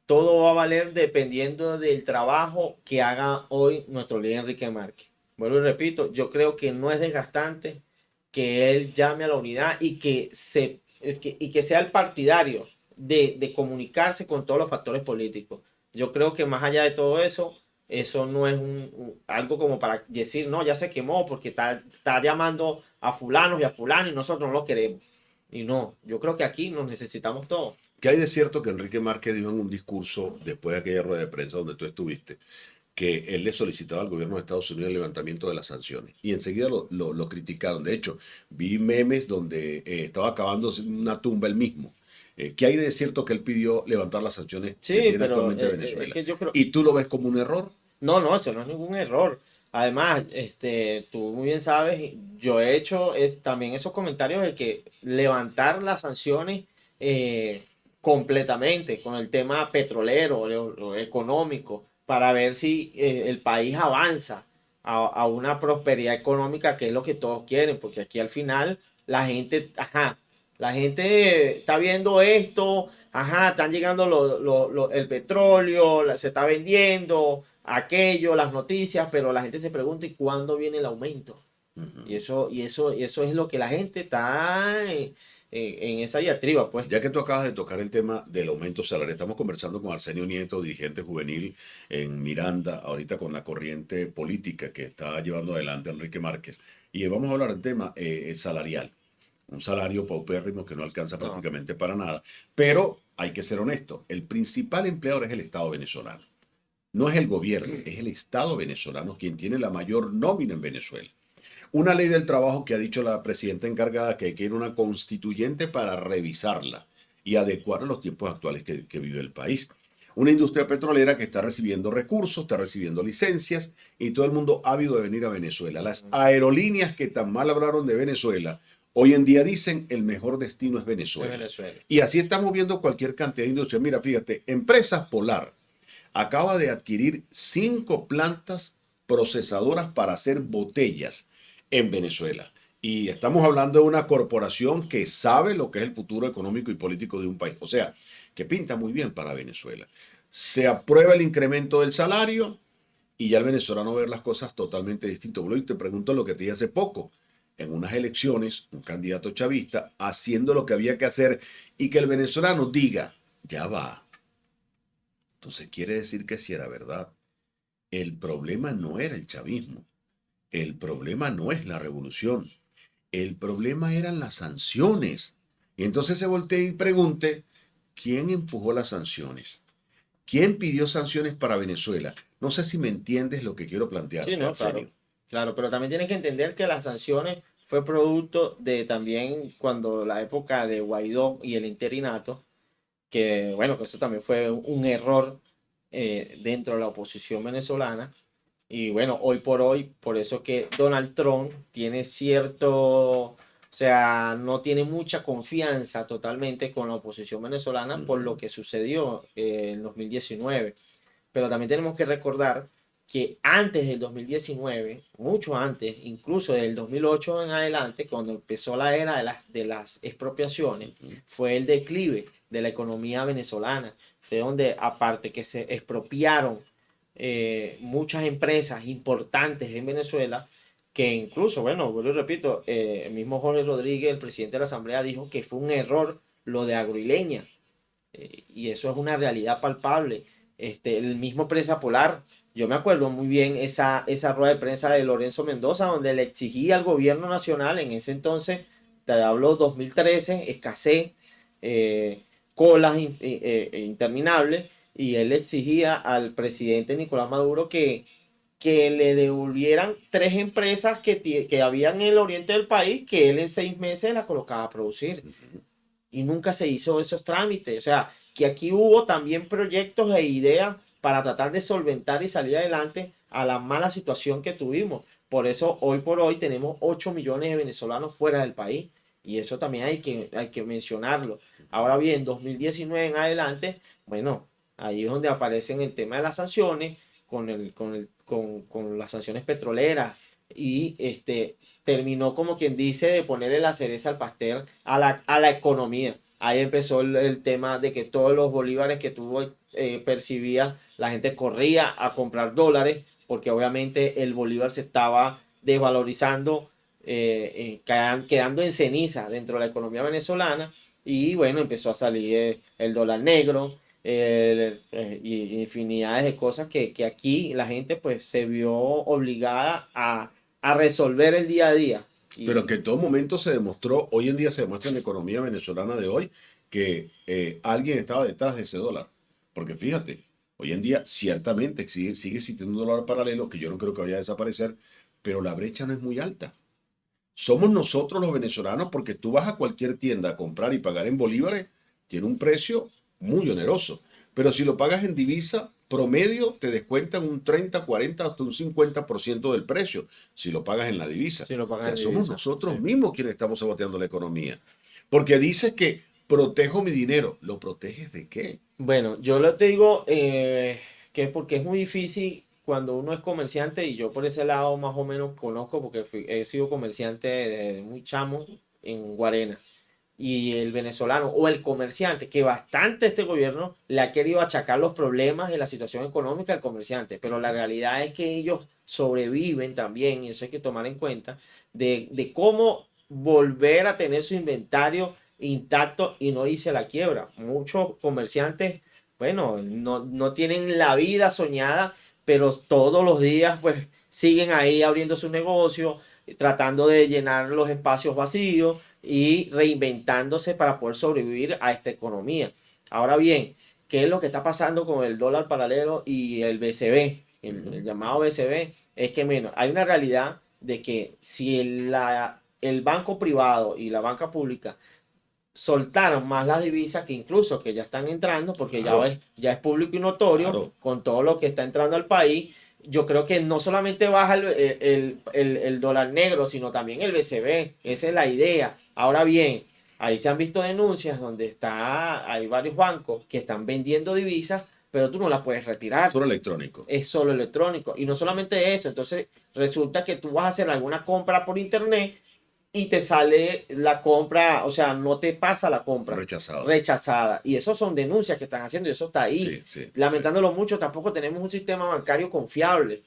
todo va a valer dependiendo del trabajo que haga hoy nuestro líder Enrique Márquez. Vuelvo y repito, yo creo que no es desgastante que él llame a la unidad y que sea el partidario de comunicarse con todos los factores políticos. Yo creo que más allá de todo eso, eso no es algo como para decir, no, ya se quemó porque está llamando a fulanos y a fulanos y nosotros no lo queremos. Y no, yo creo que aquí nos necesitamos todos. ¿Qué hay de cierto que Enrique Márquez dijo en un discurso después de aquella rueda de prensa donde tú estuviste, que él le solicitaba al gobierno de Estados Unidos el levantamiento de las sanciones? Y enseguida lo criticaron. De hecho, vi memes donde estaba acabando una tumba él mismo. ¿Qué hay de cierto que él pidió levantar las sanciones que Sí, tiene pero actualmente es Venezuela? que yo creo, ¿Y tú lo ves como un error? no, no, eso no es ningún error. Además, tú muy bien sabes, yo he hecho también esos comentarios de que levantar las sanciones eh, completamente con el tema petrolero o económico para ver si el país avanza a una prosperidad económica, que es lo que todos quieren, porque aquí al final la gente, ajá, la gente está viendo esto, ajá, están llegando el petróleo, se está vendiendo aquello, las noticias, pero la gente se pregunta, ¿y cuándo viene el aumento? Ujú. Y eso es lo que la gente está en esa diatriba, pues. Ya que tú acabas de tocar el tema del aumento salarial, estamos conversando con Arsenio Nieto, dirigente juvenil en Miranda, ahorita con la corriente política que está llevando adelante Enrique Márquez. Y vamos a hablar del tema salarial. Un salario paupérrimo que no alcanza No, prácticamente para nada. Pero hay que ser honesto, el principal empleador es el Estado venezolano. No es el gobierno, es el Estado venezolano quien tiene la mayor nómina en Venezuela. Una ley del trabajo que ha dicho la presidenta encargada que quiere una constituyente para revisarla y adecuar a los tiempos actuales que vive el país. Una industria petrolera que está recibiendo recursos, está recibiendo licencias y todo el mundo ávido de venir a Venezuela. Las aerolíneas que tan mal hablaron de Venezuela, hoy en día dicen el mejor destino es es Venezuela. Venezuela. Y así estamos viendo cualquier cantidad de industria. Mira, fíjate, Empresas Polar acaba de adquirir 5 plantas procesadoras para hacer botellas en Venezuela. Y estamos hablando de una corporación que sabe lo que es el futuro económico y político de un país. O sea, que pinta muy bien para Venezuela. Se aprueba el incremento del salario y ya el venezolano ve las cosas totalmente distinto. Y te pregunto lo que te dije hace poco. En unas elecciones, un candidato chavista haciendo lo que había que hacer y que el venezolano diga, ya va. Entonces quiere decir que si era verdad. El problema no era el chavismo. El problema no es la revolución. El problema eran las sanciones. Y entonces se voltea y pregunte, ¿quién empujó las sanciones? ¿Quién pidió sanciones para Venezuela? No sé si me entiendes lo que quiero Sí, plantearte, no, Arsenio. claro. Claro, pero también tienes que entender que las sanciones fue producto de también cuando la época de Guaidó y el interinato, que bueno, que eso también fue un error dentro de la oposición venezolana. Y bueno, hoy por hoy, por eso que Donald Trump tiene cierto, o sea, no tiene mucha confianza totalmente con la oposición venezolana por lo Ujú. que sucedió en 2019. Pero también tenemos que recordar que antes del 2019, mucho antes, incluso del 2008 en adelante, cuando empezó la era de las expropiaciones, fue el declive de la economía venezolana. Fue donde, aparte que se expropiaron muchas empresas importantes en Venezuela, que incluso, bueno, vuelvo y repito, el mismo Jorge Rodríguez, el presidente de la Asamblea, dijo que fue un error lo de Agroileña, y eso es una realidad palpable. El mismo Prensa Polar, yo me acuerdo muy bien esa rueda de prensa de Lorenzo Mendoza, donde le exigía al gobierno nacional, en ese entonces, te hablo 2013, escasez, eh, colas interminables, y él le exigía al presidente Nicolás Maduro que le devolvieran 3 empresas que habían en el oriente del país, que él en 6 meses las colocaba a producir, y nunca se hizo esos trámites. O sea, que aquí hubo también proyectos e ideas para tratar de solventar y salir adelante a la mala situación que tuvimos. Por eso hoy por hoy tenemos 8 millones de venezolanos fuera del país, y eso también hay que mencionarlo. Ahora bien, 2019 en adelante, bueno, ahí es donde aparecen el tema de las sanciones, con las sanciones petroleras, y terminó, como quien dice, de ponerle la cereza al pastel a la economía. Ahí empezó el tema de que todos los bolívares que tú percibías, la gente corría a comprar dólares, porque obviamente el bolívar se estaba desvalorizando, quedando en ceniza dentro de la economía venezolana. Y bueno, empezó a salir el dólar negro, y infinidades de cosas que aquí la gente pues se vio obligada a resolver el día a día. Pero que Y en todo momento se demostró, hoy en día se demuestra en la economía venezolana de hoy, que alguien estaba detrás de ese dólar. Porque fíjate, hoy en día ciertamente sigue existiendo un dólar paralelo que yo no creo que vaya a desaparecer, pero la brecha no es muy alta. Somos nosotros los venezolanos porque tú vas a cualquier tienda a comprar y pagar en bolívares, tiene un precio muy oneroso. Pero si lo pagas en divisa, promedio te descuentan un 30, 40, hasta un 50% del precio si lo pagas en la divisa. Si lo O pagas sea, en somos divisa. nosotros Sí. mismos quienes estamos saboteando la economía. Porque dices que protejo mi dinero. ¿Lo proteges de qué? Bueno, yo le te digo que porque es muy difícil cuando uno es comerciante y yo por ese lado más o menos conozco porque he sido comerciante desde muy chamo en Guarena. Y el venezolano o el comerciante, que bastante este gobierno le ha querido achacar los problemas de la situación económica al comerciante, pero la realidad es que ellos sobreviven también, y eso hay que tomar en cuenta, de cómo volver a tener su inventario intacto y no irse a la quiebra. Muchos comerciantes, bueno, no tienen la vida soñada, pero todos los días pues siguen ahí abriendo sus negocios, tratando de llenar los espacios vacíos y reinventándose para poder sobrevivir a esta economía. Ahora bien, ¿qué es lo que está pasando con el dólar paralelo y el BCB? El llamado BCB es que, menos, hay una realidad de que si el banco privado y la banca pública soltaron más las divisas que incluso que ya están entrando, porque Claro, ya es público y notorio claro. con todo lo que está entrando al país. Yo creo que no solamente baja el dólar negro, sino también el BCB. Esa es la idea. Ahora bien, ahí se han visto denuncias donde hay varios bancos que están vendiendo divisas, pero tú no las puedes retirar. Solo electrónico. Es solo electrónico. Y no solamente eso, entonces resulta que tú vas a hacer alguna compra por internet y te sale la compra, o sea, no te pasa la compra Rechazado. rechazada. Y eso son denuncias que están haciendo y eso está ahí. Sí, sí, sí. Lamentándolo mucho, tampoco tenemos un sistema bancario confiable.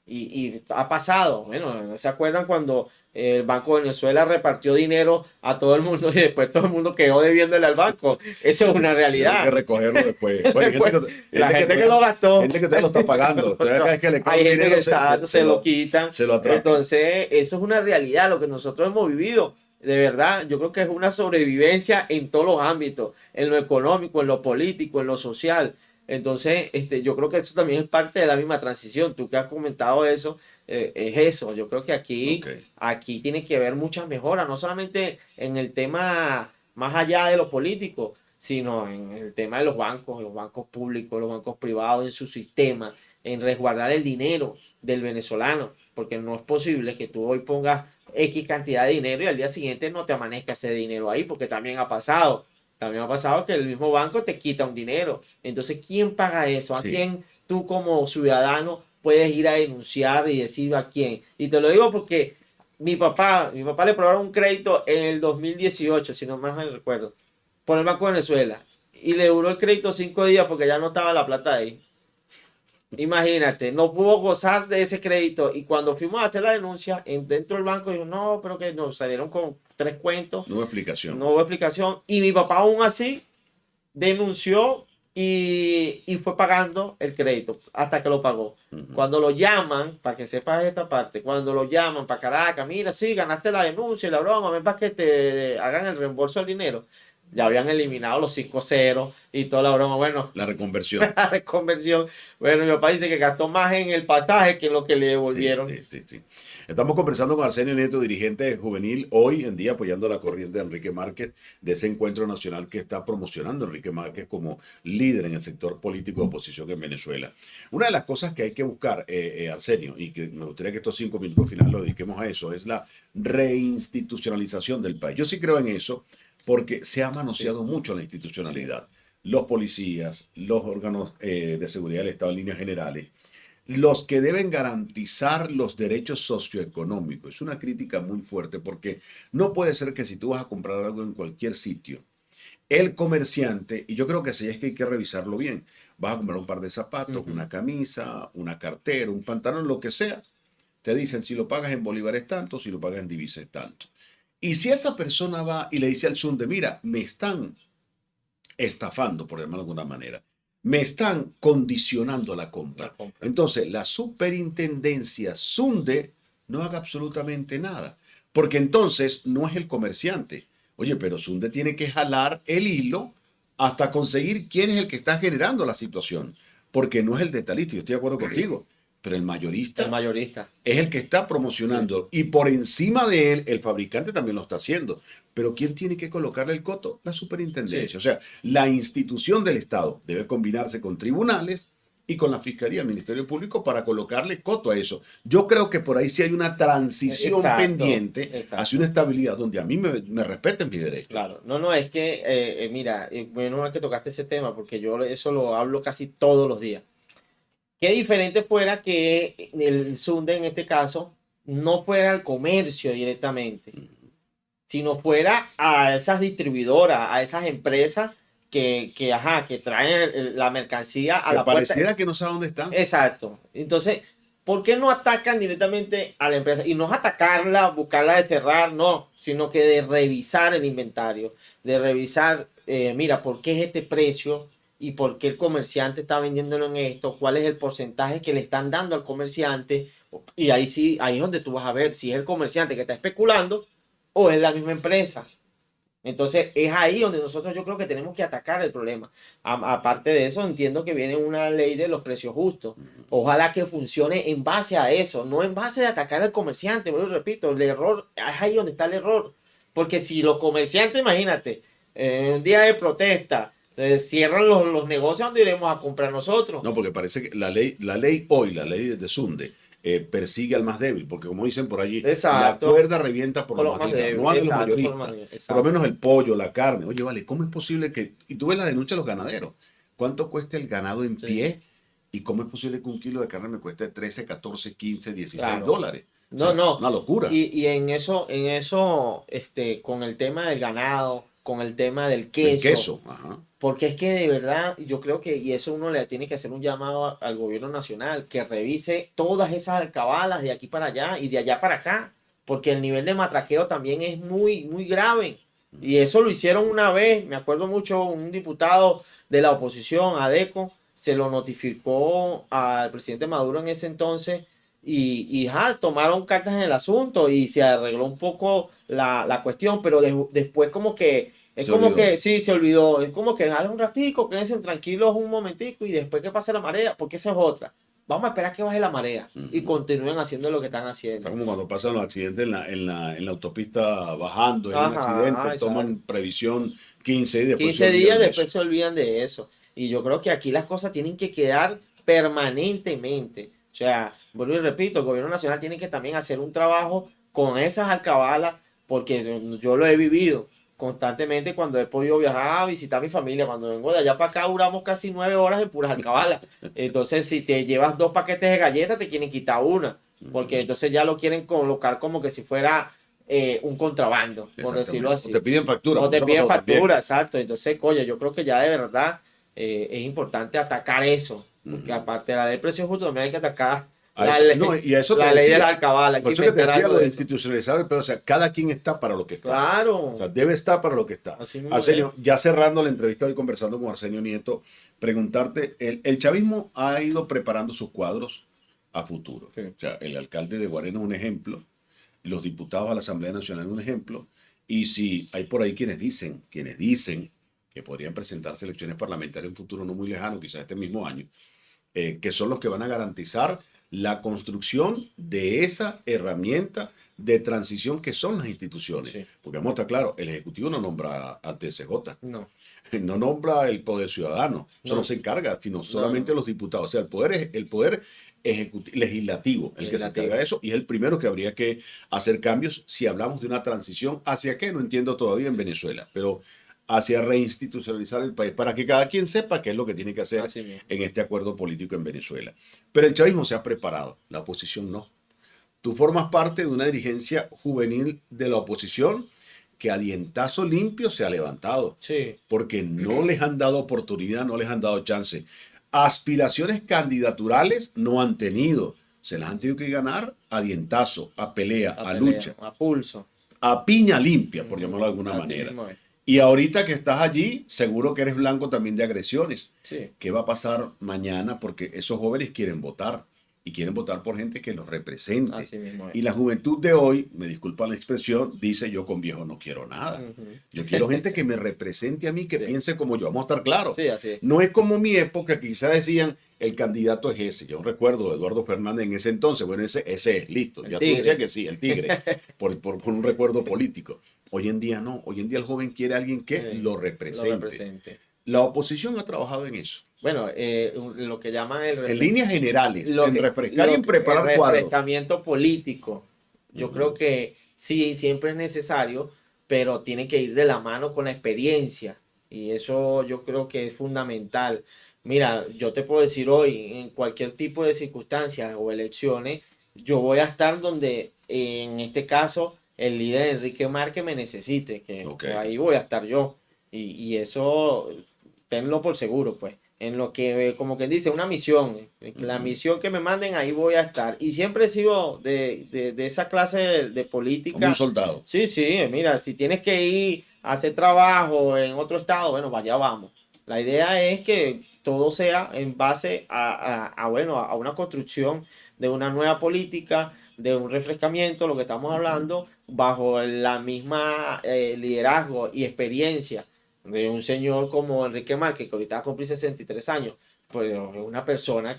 Y ha pasado, bueno, ¿se acuerdan cuando el Banco de Venezuela repartió dinero a todo el mundo y después todo el mundo quedó debiéndole al banco? Eso es una Tuvieron que realidad. recogerlo después. Bueno, hay Después, la gente que lo gastó, gente que te lo está pagando. Usted cada vez que le cae hay un gente que dinero se lo quitan. se lo atracan. Entonces, eso es una realidad, lo que nosotros hemos vivido. De verdad, yo creo que es una sobrevivencia en todos los ámbitos, en lo económico, en lo político, en lo social. Entonces, yo creo que eso también es parte de la misma transición. Tú que has comentado eso, es eso. Yo creo que Ok. aquí tiene que haber muchas mejoras, no solamente en el tema más allá de lo político, sino en el tema de los bancos públicos, los bancos privados, en su sistema, en resguardar el dinero del venezolano, porque no es posible que tú hoy pongas X cantidad de dinero y al día siguiente no te amanezca ese dinero ahí, porque también ha pasado. También ha pasado que el mismo banco te quita un dinero. Entonces, ¿quién paga eso? ¿A Sí. quién tú como ciudadano puedes ir a denunciar y decir a quién? Y te lo digo porque mi papá le aprobaron un crédito en el 2018, si no más me recuerdo, por el Banco de Venezuela. Y le duró el crédito 5 días porque ya no estaba la plata ahí. Imagínate, no pudo gozar de ese crédito. Y cuando fuimos a hacer la denuncia, dentro del banco dijo, no, pero que nos salieron con 3 cuentos, Nueva explicación. no hubo explicación. Y mi papá aún así denunció y fue pagando el crédito hasta que lo pagó. Ujú. Cuando lo llaman, para que sepas esta parte, cuando lo llaman para Caracas, mira, sí, ganaste la denuncia y la broma, ven para que te hagan el reembolso del dinero. Ya habían eliminado los 5 ceros y toda la broma. Bueno, La reconversión. la reconversión. Bueno, mi papá dice que gastó más en el pasaje que en lo que le Sí, devolvieron. sí, sí, sí. Estamos conversando con Arsenio Nieto, dirigente juvenil, hoy en día apoyando la corriente de Enrique Márquez, de ese encuentro nacional que está promocionando Enrique Márquez como líder en el sector político de oposición en Venezuela. Una de las cosas que hay que buscar, Arsenio, y que me gustaría que estos 5 minutos finales lo dediquemos a eso, es la reinstitucionalización del país. Yo sí creo en eso porque se ha Sí, manoseado mucho la institucionalidad. Los policías, los órganos de seguridad del Estado en líneas generales, los que deben garantizar los derechos socioeconómicos. Es una crítica muy fuerte porque no puede ser que si tú vas a comprar algo en cualquier sitio, el comerciante, y yo creo que sí es que hay que revisarlo bien, vas a comprar un par de zapatos, ujú, una camisa, una cartera, un pantalón, lo que sea, te dicen si lo pagas en bolívares tanto, si lo pagas en divisas tanto. Y si esa persona va y le dice al Sunde, mira, me están estafando, por llamarlo de alguna manera. Me están condicionando a la la compra. compra. Entonces, la superintendencia Sunde no haga absolutamente nada. Porque entonces no es el comerciante. Oye, pero Sunde tiene que jalar el hilo hasta conseguir quién es el que está generando la situación. Porque no es el detalista, yo estoy de acuerdo contigo. Pero el El mayorista mayorista. es el que está Sí. promocionando y por encima de él el fabricante también lo está haciendo. Pero ¿quién tiene que colocarle el coto? La Sí. superintendencia. O sea, la institución del Estado debe combinarse con tribunales y con la Fiscalía, el Ministerio Público, para colocarle coto a eso. Yo creo que por ahí sí hay una transición Exacto, pendiente hacia exacto. una estabilidad donde a mí me respeten mis derechos. Claro, no, no, es que, mira, bueno, que tocaste ese tema, porque yo eso lo hablo casi todos los días. Qué diferente fuera que el Sunde, en este caso, no fuera al comercio directamente, sino fuera a esas distribuidoras, a esas empresas ajá, que traen la mercancía a Que la puerta. pareciera que no sabe dónde están. Exacto. Entonces, ¿por qué no atacan directamente a la empresa? Y no es atacarla, buscarla desterrar, no, sino que de revisar el inventario, de revisar, mira, ¿por qué es este precio? ¿Y por qué el comerciante está vendiéndolo en esto? ¿Cuál es el porcentaje que le están dando al comerciante? Y ahí sí, ahí es donde tú vas a ver si es el comerciante que está especulando o es la misma empresa. Entonces es ahí donde nosotros yo creo que tenemos que atacar el problema. Aparte de eso, entiendo que viene una ley de los precios justos. Ojalá que funcione en base a eso, no en base a atacar al comerciante. Bueno, repito, el error, es ahí donde está el error. Porque si los comerciantes, imagínate, en un día de protesta, cierran los negocios donde iremos a comprar nosotros. No, porque parece que la ley hoy, la ley de Sunde, persigue al más débil, porque como dicen por allí, la Exacto. cuerda revienta por Por los los más más débiles, no débiles. a los Exacto, por los más mayoristas, débiles. por lo Exacto. menos el pollo, la carne. Oye, vale, ¿cómo es posible que... Y tú ves la denuncia de los ganaderos. ¿Cuánto cuesta el ganado en Sí, pie? ¿Y cómo es posible que un kilo de carne me cueste 13, 14, 15, 16 claro. dólares? O No, sea, no. una locura. Y en eso, con el tema del ganado, con el tema del El queso, queso, ajá. porque es que de verdad yo creo que, y eso uno le tiene que hacer un llamado al gobierno nacional, que revise todas esas alcabalas de aquí para allá y de allá para acá, porque el nivel de matraqueo también es muy, muy grave. Y eso lo hicieron una vez, me acuerdo mucho, un diputado de la oposición, Adeco, se lo notificó al presidente Maduro en ese entonces tomaron cartas en el asunto y se arregló un poco la cuestión, pero después como que, es Se como olvidó. que, sí, se olvidó, es como que dale un ratico, quédense tranquilos un momentico y después que pase la marea, porque esa es otra. Vamos a esperar que baje la marea y Ujú. continúen haciendo lo que están Está haciendo. como cuando pasan los accidentes en la autopista bajando, hay un accidente, Ajá, toman exacto. previsión 15 y después se 15 olvidan días de eso. después se olvidan de eso. Y yo creo que aquí las cosas tienen que quedar permanentemente. O sea, vuelvo y repito, el gobierno nacional tiene que también hacer un trabajo con esas alcabalas, porque yo lo he vivido constantemente cuando he podido viajar a visitar a mi familia. Cuando vengo de allá para acá, duramos casi 9 horas en puras alcabalas. Entonces, si te llevas 2 paquetes de galletas, te quieren quitar una, porque entonces ya lo quieren colocar como que si fuera un contrabando, por decirlo Exactamente. O te así. piden factura, O porque te eso ha piden pasado también. factura, exacto. Entonces, coño, yo creo que ya de verdad es importante atacar eso. Porque Ujú. aparte de la ley del precio justo, también hay que atacar A eso, no, y a eso te la ley de la decía. alcabala. Hay Por que eso que te inventar decía algo lo de de eso. institucionalizar, pero o sea, cada quien está para lo que está. O Claro, sea, debe estar para lo que está. así mismo es. Arsenio, ya cerrando la entrevista hoy conversando con Arsenio Nieto, preguntarte, el chavismo ha ido preparando sus cuadros a futuro. Sí. O sea, el alcalde de Guarena es un ejemplo, los diputados a la Asamblea Nacional es un ejemplo, y si hay por ahí quienes dicen que podrían presentarse elecciones parlamentarias en un futuro no muy lejano, quizás este mismo año, que son los que van a garantizar la construcción de esa herramienta de transición que son las instituciones. Sí. Porque vamos a estar claro, el Ejecutivo no nombra al TSJ, No, no nombra el Poder Ciudadano, eso no no, se encarga, sino no, solamente no. los diputados. O sea, el poder legislativo, el que se encarga Legislativo. de eso, y es el primero que habría que hacer cambios si hablamos de una transición hacia qué, no entiendo todavía en Venezuela, pero hacia reinstitucionalizar el país, para que cada quien sepa qué es lo que tiene que hacer Así mismo. en este acuerdo político en Venezuela. Pero el chavismo se ha preparado, la oposición no. Tú formas parte de una dirigencia juvenil de la oposición que a dientazo limpio se ha levantado, Sí, porque no les han dado oportunidad, no les han dado chance. Aspiraciones candidaturales no han tenido, se las han tenido que ganar a dientazo, a pelea, a a pelea, lucha, a pulso. a piña limpia, por Ujú, llamarlo de alguna así manera. mismo es. Y ahorita que estás allí, seguro que eres blanco también de agresiones. Sí, ¿Qué va a pasar mañana? Porque esos jóvenes quieren votar y quieren votar por gente que los represente. así mismo es. Y la juventud de hoy, me disculpa la expresión, dice yo con viejo no quiero nada. Ujú. Yo quiero gente que me represente a mí, que Sí, piense como yo. Vamos a estar claros. sí, así es. No es como mi época, que quizás decían, el candidato es ese. Yo recuerdo a Eduardo Fernández en ese entonces. Bueno, ese es, listo. El Ya tú decías tigre. que sí, el tigre, por un recuerdo político. Hoy en día no. Hoy en día el joven quiere a alguien que lo Lo represente. represente. La oposición ha trabajado en eso. Bueno, lo que llaman En líneas generales, lo en que, refrescar y en el preparar cuadros. refrescamiento político. Yo creo Ujú. que sí, siempre es necesario, pero tiene que ir de la mano con la experiencia. Y eso yo creo que es fundamental. Mira, yo te puedo decir hoy, en cualquier tipo de circunstancias o elecciones, yo voy a estar donde, en este caso, el líder Enrique Márquez me necesite, Ok. que ahí voy a estar yo. Y eso, tenlo por seguro, pues en lo que, como quien dice, una misión. La Ujú. misión que me manden, ahí voy a estar. Y siempre he sido de esa clase de Como un política. soldado. Sí, sí, mira, si tienes que ir a hacer trabajo en otro estado, bueno, vaya, vamos. La idea es que todo sea en base bueno, a una construcción de una nueva política, de un refrescamiento, lo que estamos Ujú. hablando, bajo la misma liderazgo y experiencia de un señor como Enrique Márquez, que ahorita va a cumplir 63 años, pues es una persona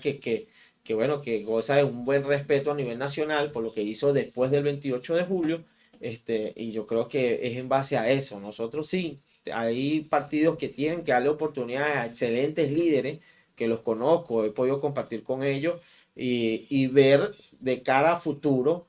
bueno, que goza de un buen respeto a nivel nacional por lo que hizo después del 28 de julio, y yo creo que es en base a eso. Nosotros sí, hay partidos que tienen que darle oportunidades a excelentes líderes, que los conozco, he podido compartir con ellos y ver de cara a futuro,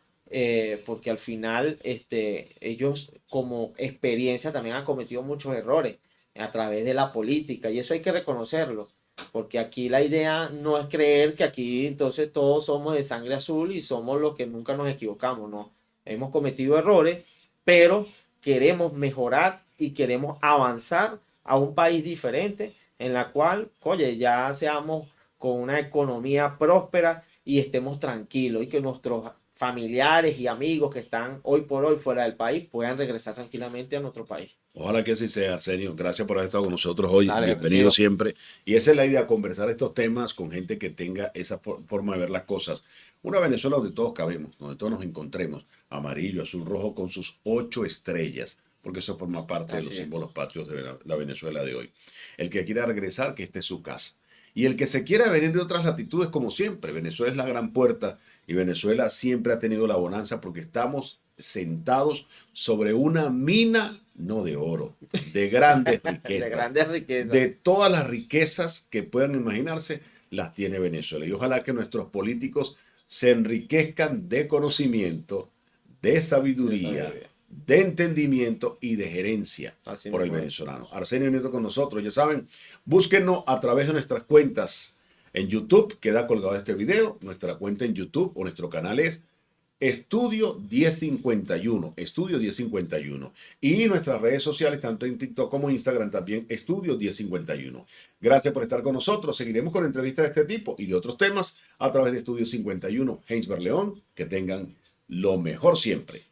porque al final ellos como experiencia también han cometido muchos errores a través de la política y eso hay que reconocerlo, porque aquí la idea no es creer que aquí entonces todos somos de sangre azul y somos los que nunca nos equivocamos, no, hemos cometido errores, pero queremos mejorar y queremos avanzar a un país diferente en la cual, oye, ya seamos con una economía próspera y estemos tranquilos y que nuestros familiares y amigos que están hoy por hoy fuera del país puedan regresar tranquilamente a nuestro país. Ojalá que así sea, Arsenio. Gracias por haber estado con nosotros hoy. Dale, Bienvenido bendecido. siempre. Y esa es la idea, conversar estos temas con gente que tenga esa forma de ver las cosas. Una Venezuela donde todos cabemos, donde todos nos encontremos. Amarillo, azul, rojo, con sus 8 estrellas. Porque eso forma parte de los Así es. símbolos patrios de la Venezuela de hoy. El que quiera regresar, que esté en su casa. Y el que se quiera venir de otras latitudes, como siempre. Venezuela es la gran puerta y Venezuela siempre ha tenido la bonanza porque estamos sentados sobre una mina, no de oro, de grandes De riquezas. grandes riquezas. De todas las riquezas que puedan imaginarse, las tiene Venezuela. Y ojalá que nuestros políticos se enriquezcan de conocimiento, de De sabiduría, sabiduría. de entendimiento y de gerencia Así por el mismo es. venezolano. Arsenio Nieto con nosotros, ya saben, búsquenos a través de nuestras cuentas en YouTube, queda colgado este video, nuestra cuenta en YouTube o nuestro canal es Estudio 1051, Estudio 1051. Y nuestras redes sociales, tanto en TikTok como en Instagram, también Estudio 1051. Gracias por estar con nosotros. Seguiremos con entrevistas de este tipo y de otros temas a través de Estudio 51. Heinsberg León, que tengan lo mejor siempre.